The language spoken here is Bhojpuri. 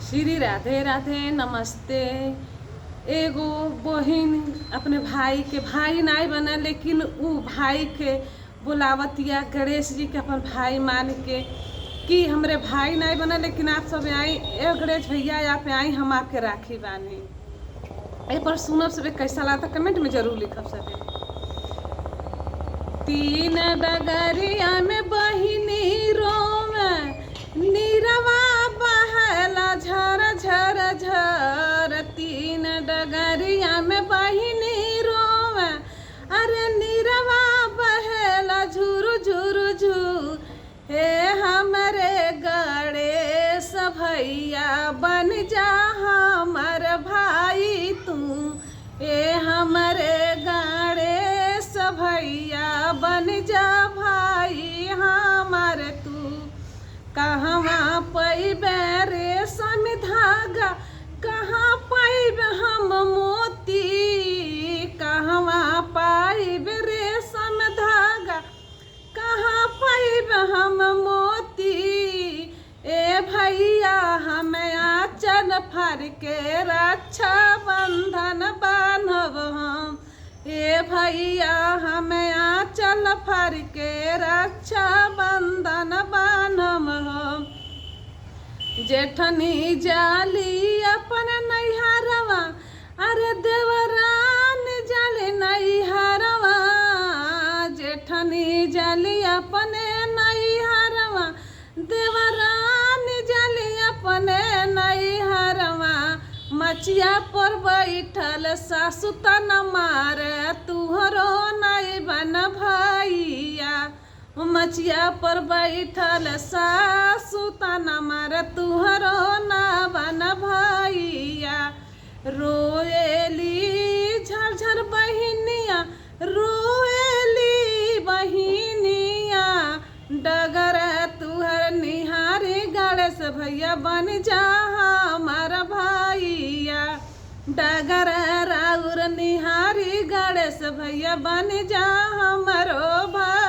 श्री राधे राधे नमस्ते। एगो बहिन अपने भाई के भाई नहीं बना, लेकिन उ भाई के बुलावतिया गणेश जी के अपन भाई मान के कि हमरे भाई नहीं बना, लेकिन आप सब आई ए गणेश भैया आप आई, हम आपके राखी बानी। एक बार सुनब सबे कैसा लगता कमेंट में जरूर लिखब सबे। तीन डगरिया में बहिनी रोवे नीरवा बहला झर झर झर। तीन डगरिया में बहिनी रोवे अरे नीरवा बहला झुर झुर झुर। हे हमरे गणेश भैया बन जा हमर भाई तू। ए हमरे गणेश भैया बन जा भाई हमार तू। कहवा पैबे रेशम धागा, कहाँ पैब हम मोती। कहवा पाइब रेशम धागा, कहाँ पैब हम मोती। ए भैया हम आँचल फाड़ के रक्षा बंधन बान्हब हम। ए भैया हम आँचल फाड़ के रक्षा बंधन बान्हब हम। जेठनी जाली अपन नैहरवा अरे देवरान जाली नैहरवा। जेठनी जाली अपने नैहरवा, देवरान जाली अपने नैहरवा। मचिया पर बैठल सासु तन मारे तुहरो नहीं बन भैया। मचिया पर बैठल सासु तन मारे तुहरो न बन भैया। रोएली झरझर बहिनिया, रोएली बहिनिया। डगर तुहर निहारी गणेश भैया बन जा हमार भैया। डगर राउर निहारी गणेश भैया बन जा हमारो भाई।